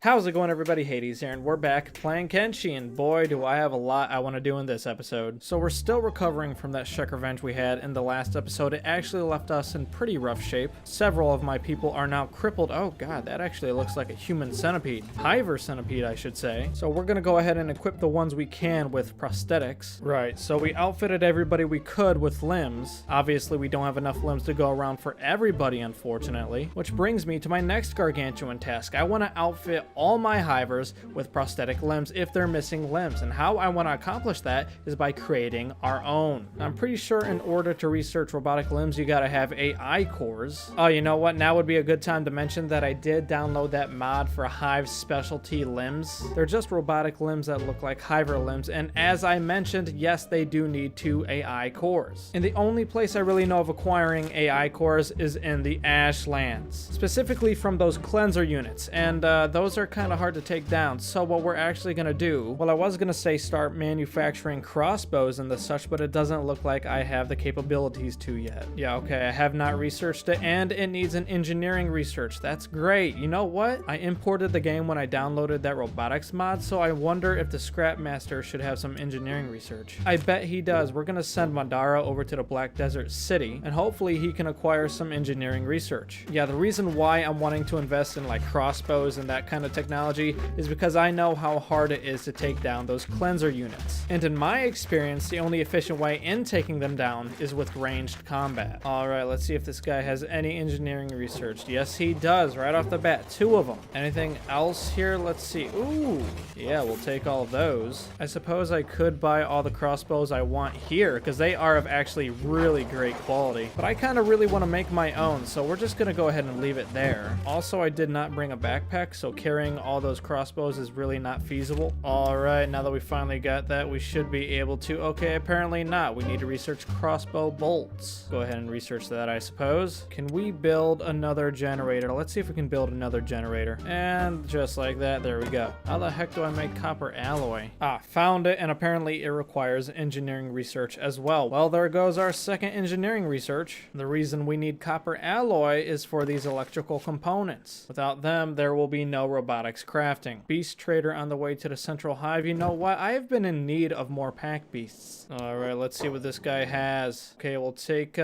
How's it going, everybody? Hades here, and we're back playing Kenshi, and boy, do I have a lot I want to do in this episode. So we're still recovering from that Shek revenge we had in the last episode. It actually left us in pretty rough shape. Several of my people are now crippled. Oh god, that actually looks like a human centipede. Hivers centipede, I should say. So we're gonna go ahead and equip the ones we can with prosthetics. Right, so we outfitted everybody we could with limbs. Obviously, we don't have enough limbs to go around for everybody, unfortunately. Which brings me to my next gargantuan task. I want to outfit all my Hivers with prosthetic limbs if they're missing limbs, and how I want to accomplish that is by creating our own. I'm pretty sure in order to research robotic limbs you gotta have AI cores. Oh, you know what, now would be a good time to mention that I did download that mod for Hive specialty limbs. They're just robotic limbs that look like Hiver limbs, and as I mentioned, yes, they do need 2 AI cores. And the only place I really know of acquiring AI cores is in the Ashlands, specifically from those cleanser units, and those are kind of hard to take down. So what we're actually gonna do, well, I was gonna say start manufacturing crossbows and the such, but it doesn't look like I have the capabilities to yet. Yeah, okay, I have not researched it, and it needs an engineering research. That's great. You know what? I imported the game when I downloaded that robotics mod, so I wonder if the Scrap Master should have some engineering research. I bet he does. We're gonna send Madara over to the Black Desert City, and hopefully he can acquire some engineering research. Yeah, the reason why I'm wanting to invest in like crossbows and that kind of technology is because I know how hard it is to take down those cleanser units. And in my experience, the only efficient way in taking them down is with ranged combat. Alright, let's see if this guy has any engineering research. Yes, he does, right off the bat. 2 of them. Anything else here? Let's see. Ooh, yeah, we'll take all of those. I suppose I could buy all the crossbows I want here, because they are of actually really great quality. But I kind of really want to make my own, so we're just going to go ahead and leave it there. Also, I did not bring a backpack, so carrying all those crossbows is really not feasible. Alright, now that we finally got that, we should be able to... Okay, apparently not. We need to research crossbow bolts. Go ahead and research that, I suppose. Can we build another generator? Let's see if we can build another generator. And just like that, there we go. How the heck do I make copper alloy? Ah, found it, and apparently it requires engineering research as well. Well, there goes our second engineering research. The reason we need copper alloy is for these electrical components. Without them, there will be no robotics crafting. Beast trader on the way to the Central Hive. You know what? I have been in need of more pack beasts. All right, let's see what this guy has. Okay, we'll take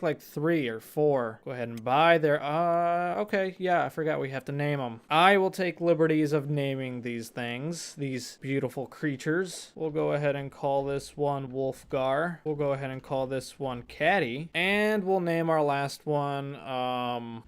like 3 or 4. Go ahead and buy their. Okay, yeah, I forgot we have to name them. I will take liberties of naming these things, these beautiful creatures. We'll go ahead and call this one Wolfgar. We'll go ahead and call this one Caddy, and we'll name our last one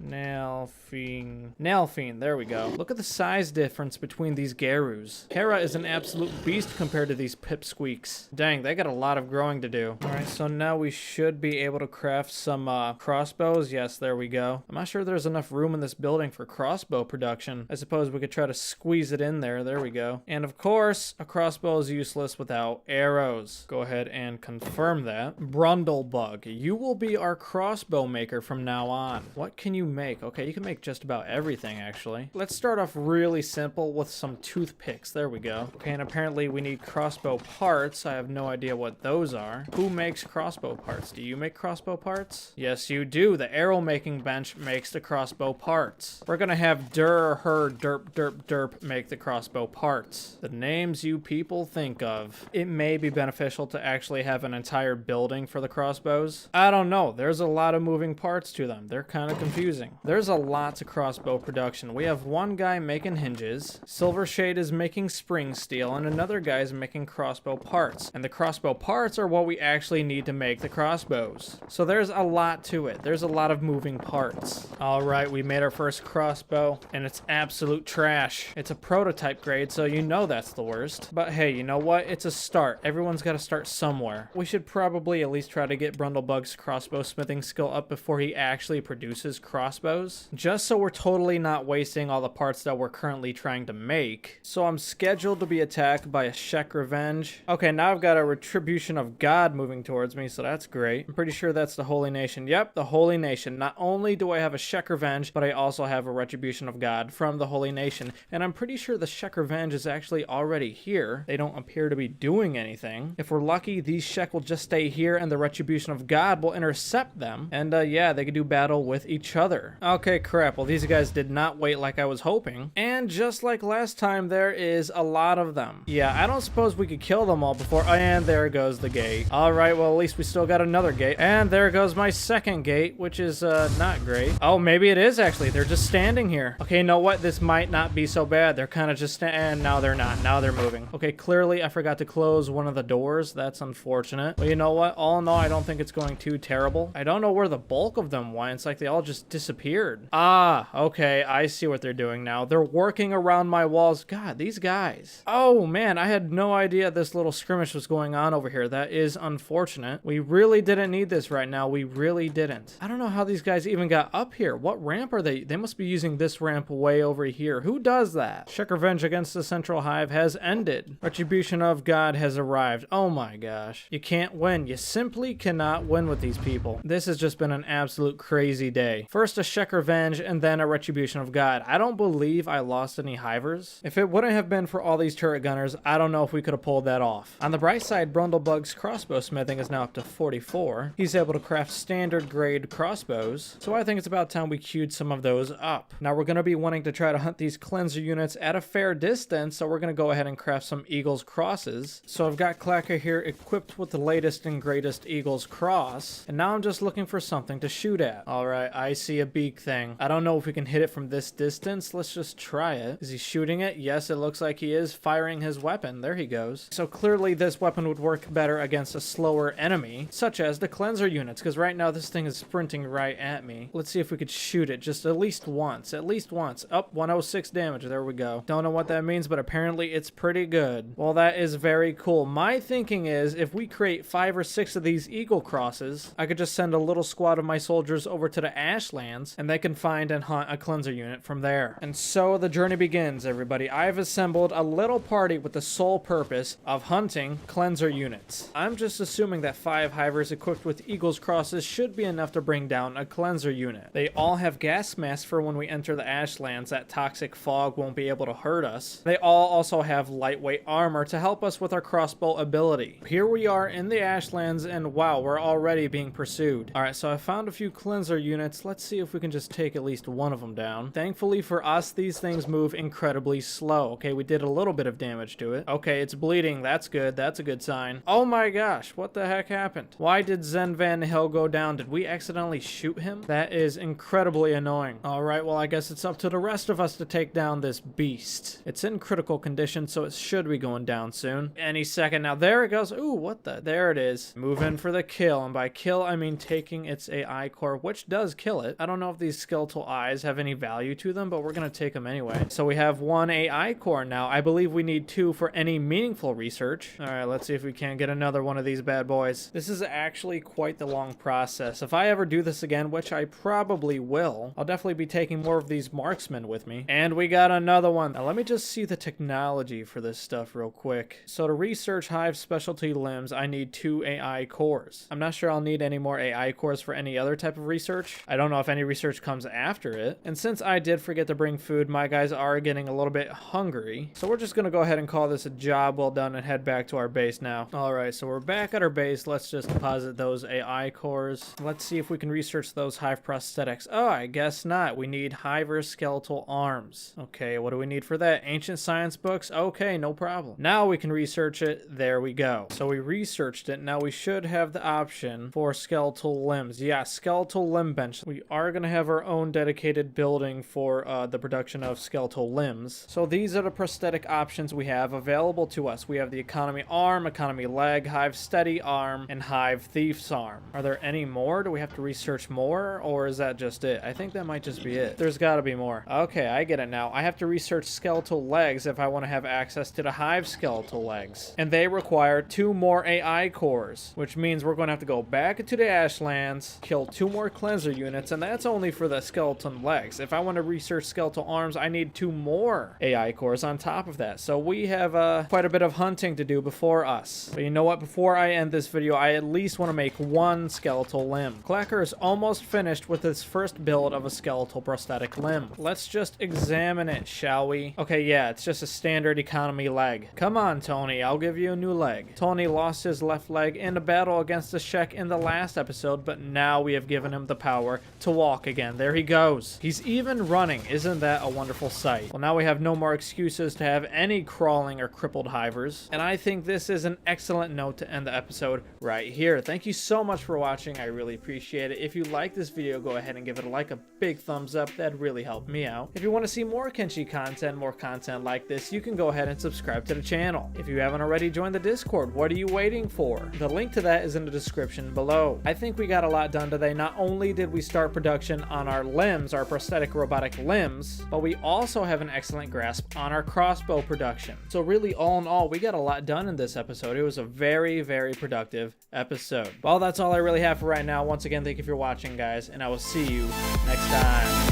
Nailfiend. Nailfiend. There we go. Look at the size difference between these Garus. Kara is an absolute beast compared to these pipsqueaks. Dang, they got a lot of growing to do. All right, so now we should be able to craft some crossbows. Yes, there we go. I'm not sure there's enough room in this building for crossbow production. I suppose we could try to squeeze it in there. There we go. And of course, a crossbow is useless without arrows. Go ahead and confirm that. Brundlebug, you will be our crossbow maker from now on. What can you make? Okay, you can make just about everything, actually. Let's start off really simple with some toothpicks. There we go. Okay, and apparently we need crossbow parts. I have no idea what those are. Who makes crossbow parts? Do you make crossbow parts? Yes, you do. The arrow making bench makes the crossbow parts. We're gonna have her, derp make the crossbow parts. The names you people think of. It may be beneficial to actually have an entire building for the crossbows. I don't know. There's a lot of moving parts to them. They're kind of confusing. There's a lot to crossbow production. We have one guy making hinges, Silvershade is making spring steel, and another guy is making crossbow parts. And the crossbow parts are what we actually need to make the crossbows. So there's a lot to it. There's a lot of moving parts. All right, we made our first crossbow, and it's absolute trash. It's a prototype grade, so you know that's the worst. But hey, you know what? It's a start. Everyone's got to start somewhere. We should probably at least try to get Brundlebug's crossbow smithing skill up before he actually produces crossbows, just so we're totally not wasting all the parts that we're currently trying to make. So I'm scheduled to be attacked by a Shek revenge. Okay, now I've got a Retribution of God moving towards me, so that's great. I'm pretty sure that's the Holy Nation. Yep, the Holy Nation. Not only do I have a Shek revenge, but I also have a Retribution of God from the Holy Nation, and I'm pretty sure the Shek revenge is actually already here. They don't appear to be doing anything. If we're lucky, these Shek will just stay here and the Retribution of God will intercept them, and yeah, they could do battle with each other. Okay, crap. Well, these guys did not wait like I was hoping. And just like last time, there is a lot of them. Yeah, I don't suppose we could kill them all before. Oh, and there goes the gate. All right, well, at least we still got another gate. And there goes my second gate, which is not great. Oh, maybe it is actually. They're just standing here. Okay, you know what? This might not be so bad. They're kind of just and now they're not. Now they're moving. Okay, clearly I forgot to close one of the doors. That's unfortunate. But you know what? All in all, I don't think it's going too terrible. I don't know where the bulk of them went. It's like they all just disappeared. Ah, okay. I see what they're doing now. They're working around my walls. God, these guys. Oh, man. I had no idea this little skirmish was going on over here. That is unfortunate. We really didn't need this right now. We really didn't. I don't know how these guys even got up here. What ramp are they? They must be using this ramp way over here. Who does that? Check revenge against the Central Hive has ended. Retribution of God has arrived. Oh my gosh. You can't win. You simply cannot win with these people. This has just been an absolute crazy day. First a check revenge and then a Retribution of God. I don't believe I lost any Hivers. If it wouldn't have been for all these turret gunners, I don't know if we could have pulled that off. On the bright side, Brundlebug's crossbow smithing is now up to 44. He's able to craft standard grade crossbows, so I think it's about time we queued some of those up. Now we're going to be wanting to try to hunt these cleanser units at a fair distance, so we're going to go ahead and craft some Eagle's crosses. So I've got Clacker here equipped with the latest and greatest Eagle's cross, and now I'm just looking for something to shoot at. Alright, I see a beak thing. I don't know if we can hit it from this distance. Let's just try it. Is he shooting it? Yes, it looks like he is firing his weapon. There he goes. So clearly this weapon would work better against a slower enemy, such as the cleanser units, because right now this thing is sprinting right at me. Let's see if we could shoot it just at least once. At least once. Up, 106 damage. There we go. Don't know what that means, but apparently it's pretty good. Well, that is very cool. My thinking is if we create 5 or 6 of these Eagle crosses, I could just send a little squad of my soldiers over to the Ashlands, and they can find and hunt a cleanser unit from there. And so the journey begins, everybody. I've assembled a little party with the sole purpose of hunting cleanser units. I'm just assuming that 5 Hivers equipped with Eagle's crosses should be enough to bring down a cleanser unit. They all have gas masks for when we enter the Ashlands. That toxic fog won't be able to hurt us. They all also have lightweight armor to help us with our crossbow ability. Here we are in the Ashlands, and wow, we're already being pursued. Alright, so I found a few cleanser units. Let's see if we can just take at least one of them down. Thankfully for us, these things move incredibly slow. Okay, we did a little bit of damage to it. Okay, it's bleeding. That's good. That's a good sign. Oh my gosh, what the heck happened? Why did Zen Van Hill go down? Did we accidentally shoot him? That is incredibly annoying. Alright, well I guess it's up to the rest of us to take down this beast. It's in critical condition, so it should be going down soon. Any second. Now there it goes. Ooh, what the? There it is. Move in for the kill, and by kill I mean taking its AI core, which does kill it. I don't know if these skeletal eyes have any value to them, but we're gonna take them anyway. So we have 1 AI core now. I believe we need 2 for any meaningful research. Alright, let's see if we can't get another one of these bad boys. This is actually quite the long process. If I ever do this again, which I probably will, I'll definitely be taking more of these marksmen with me. And we got another one. Now let me just see the technology for this stuff real quick. So to research Hive specialty limbs, I need 2 AI cores. I'm not sure I'll need any more AI cores for any other type of research. I don't know if any research comes after it. And since I did forget to bring food, my guys are getting a little bit hungry. So we're just gonna go ahead and call this a job well done and head back to our base now. Alright, so we're back at our base. Let's just deposit those AI cores. Let's see if we can research those Hive prosthetics. Oh, I guess not. We need Hiver skeletal arms. Okay, what do we need for that? Ancient science books? Okay, no problem. Now we can research it. There we go. So we researched it. Now we should have the option for skeletal limbs. Yeah, skeletal limb bench. We are going to have our own dedicated building for the production of skeletal limbs. So these are the prosthetic options we have available to us. We have the economy arm, economy leg, Hive steady arm, and Hive thief's arm. Are there any more? Do we have to research more, or is that just it? I think that might just be it. There's got to be more. Okay, I get it now. I have to research skeletal legs if I want to have access to the Hive skeletal legs. And they require 2 more AI cores, which means we're going to have to go back into the Ashlands, kill 2 more cleanser units, and that's only for the skeleton legs. If I want to research skeletal arms, I need 2 more AI cores on top of that. So we have quite a bit of hunting to do before us. But you know what? Before I end this video, I at least want to make 1 skeletal limb. Clacker is almost finished with his first build of a skeletal prosthetic limb. Let's just examine it, shall we? Okay, yeah, it's just a standard economy leg. Come on, Tony, I'll give you a new leg. Tony lost his left leg in a battle against the Shek in the last episode, but now we have given him the power to walk again. There he goes. He's even running. Isn't that a wonderful wonderful sight. Well, now we have no more excuses to have any crawling or crippled Hivers, and I think this is an excellent note to end the episode right here. Thank you so much for watching. I really appreciate it. If you like this video, go ahead and give it a like, a big thumbs up. That'd really help me out. If you want to see more Kenshi content, more content like this, you can go ahead and subscribe to the channel. If you haven't already joined the Discord, what are you waiting for? The link to that is in the description below. I think we got a lot done today. Not only did we start production on our limbs, our prosthetic robotic limbs, but we also have an excellent grasp on our crossbow production. So really, all in all, we got a lot done in this episode. It was a very, very productive episode. Well, that's all I really have for right now. Once again, thank you for watching, guys, and I will see you next time.